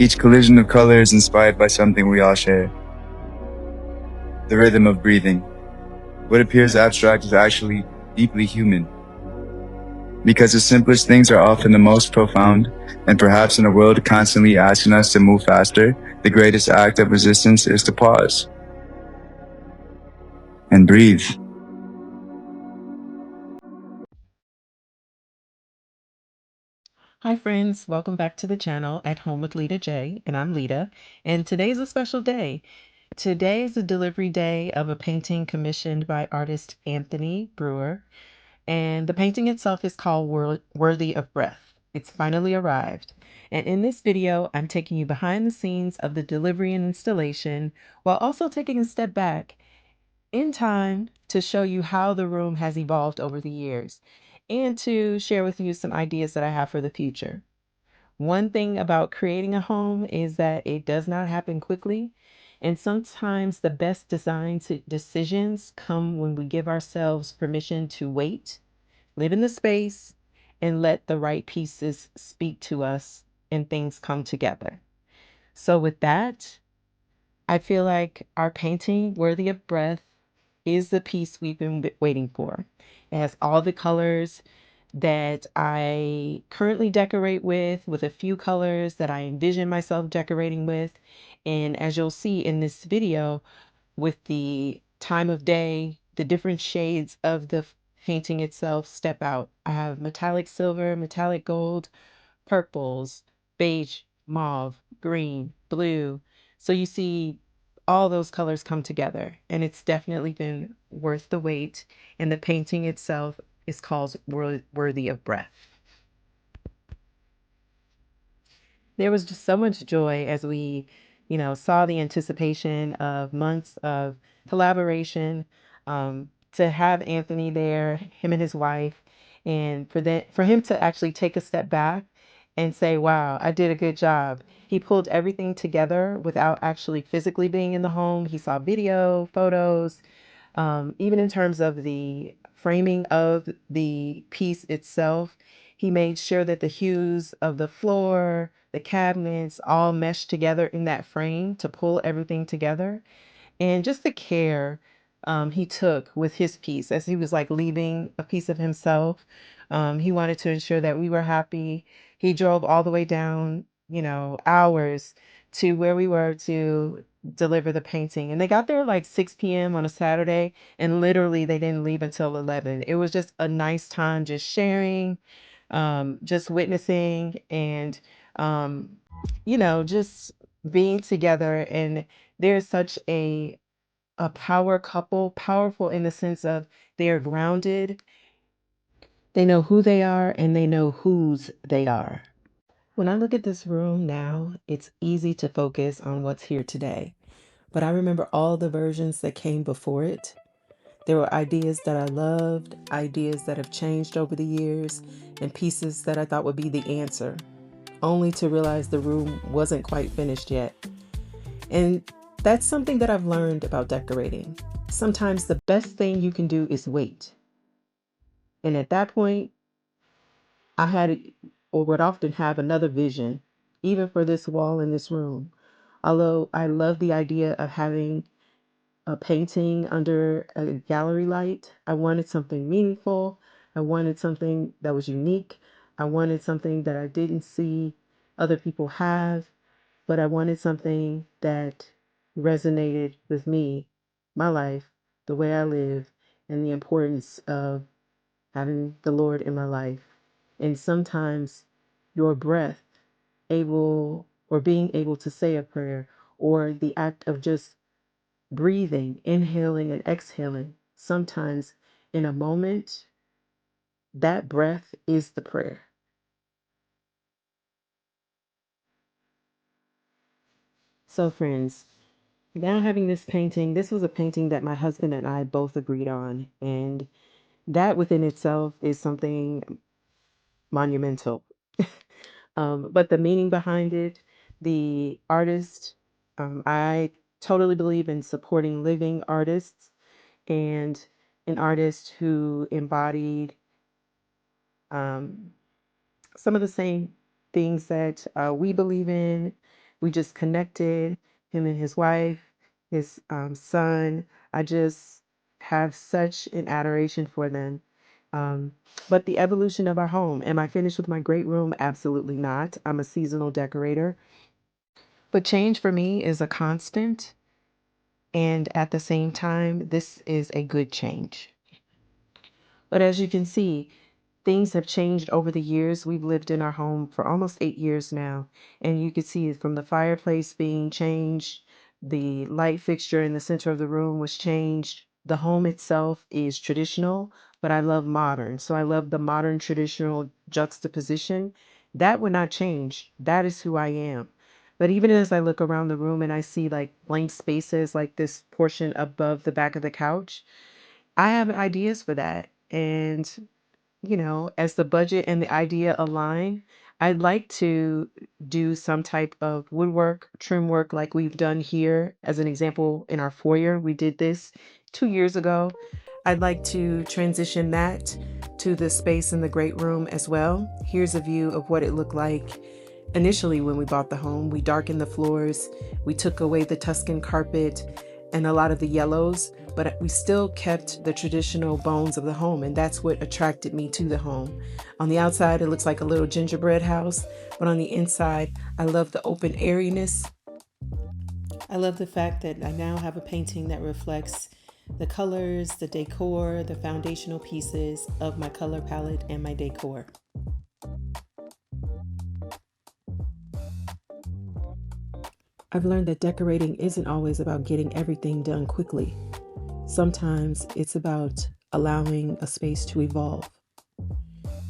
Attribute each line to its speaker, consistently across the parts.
Speaker 1: Each collision of color is inspired by something we all share. The rhythm of breathing. What appears abstract is actually deeply human. Because the simplest things are often the most profound, and perhaps in a world constantly asking us to move faster, the greatest act of resistance is to pause and breathe.
Speaker 2: Hi friends, welcome back to the channel At Home with Lita J, and I'm Lita, and today's a special day. Today is the delivery day of a painting commissioned by artist Anthony Brewer, and the painting itself is called Worthy of Breath. It's finally arrived, and in this video, I'm taking you behind the scenes of the delivery and installation, while also taking a step back in time to show you how the room has evolved over the years, and to share with you some ideas that I have for the future. One thing about creating a home is that it does not happen quickly. And sometimes the best decisions come when we give ourselves permission to wait, live in the space, and let the right pieces speak to us and things come together. So, with that, I feel like our painting, Worthy of Breath, is the piece we've been waiting for. It has all the colors that I currently decorate with a few colors that I envision myself decorating with. And as you'll see in this video, with the time of day, the different shades of the painting itself step out. I have metallic silver, metallic gold, purples, beige, mauve, green, blue. So you see all those colors come together, and it's definitely been worth the wait. And the painting itself is called Worthy of Breath. There was just so much joy as we, saw the anticipation of months of collaboration, to have Anthony there, him and his wife, and for him to actually take a step back and say, "Wow, I did a good job." He pulled everything together without actually physically being in the home. He saw video, photos, even in terms of the framing of the piece itself. He made sure that the hues of the floor, the cabinets all meshed together in that frame to pull everything together. And just the care he took with his piece as he was like leaving a piece of himself. He wanted to ensure that we were happy. He drove all the way down, hours to where we were to deliver the painting. And they got there like 6 p.m. on a Saturday, and literally they didn't leave until 11. It was just a nice time just sharing, just witnessing, and, um, just being together. And there's such a power couple, powerful in the sense of they're grounded, they know who they are, and they know whose they are. When I look at this room now, it's easy to focus on what's here today. But I remember all the versions that came before it. There were ideas that I loved, ideas that have changed over the years, and pieces that I thought would be the answer, only to realize the room wasn't quite finished yet. And that's something that I've learned about decorating. Sometimes the best thing you can do is wait. And at that point, I had, or would often have, another vision, even for this wall in this room. Although I love the idea of having a painting under a gallery light, I wanted something meaningful. I wanted something that was unique. I wanted something that I didn't see other people have, but I wanted something that resonated with me, my life, the way I live, and the importance of having the Lord in my life. And sometimes your breath, able or being able to say a prayer, or the act of just breathing, inhaling and exhaling, sometimes in a moment, that breath is the prayer. So, friends, now having this painting, this was a painting that my husband and I both agreed on. And that within itself is something monumental. But the meaning behind it, the artist, I totally believe in supporting living artists, and an artist who embodied um, some of the same things that we believe in, We just connected, him and his wife, his son. I just have such an adoration for them. Um, but the evolution of our home. Am I finished with my great room? Absolutely not. I'm a seasonal decorator. But change for me is a constant. And at the same time, this is a good change. But as you can see, things have changed over the years. We've lived in our home for almost 8 years now. And you can see from the fireplace being changed, the light fixture in the center of the room was changed. The home itself is traditional, but I love modern. So I love the modern traditional juxtaposition. That would not change. That is who I am. But even as I look around the room and I see like blank spaces, like this portion above the back of the couch, I have ideas for that. And as the budget and the idea align, I'd like to do some type of woodwork, trim work like we've done here. As an example, in our foyer, we did this 2 years ago. I'd like to transition that to the space in the great room as well. Here's a view of what it looked like initially when we bought the home. We darkened the floors, we took away the Tuscan carpet and a lot of the yellows, but we still kept the traditional bones of the home, and that's what attracted me to the home. On the outside, it looks like a little gingerbread house, but on the inside, I love the open airiness. I love the fact that I now have a painting that reflects the colors, the decor, the foundational pieces of my color palette and my decor. I've learned that decorating isn't always about getting everything done quickly. Sometimes it's about allowing a space to evolve.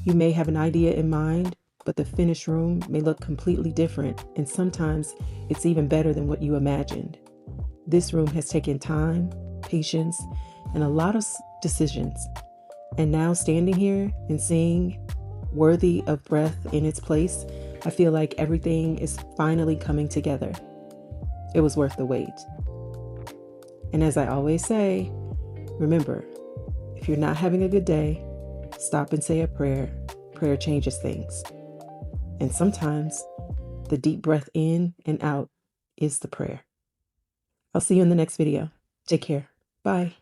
Speaker 2: You may have an idea in mind, but the finished room may look completely different, and sometimes it's even better than what you imagined. This room has taken time, patience, and a lot of decisions. And now standing here and seeing worthy of breath in its place, I feel like everything is finally coming together. It was worth the wait. And as I always say, remember, if you're not having a good day, stop and say a prayer. Prayer changes things. And sometimes the deep breath in and out is the prayer. I'll see you in the next video. Take care. Bye.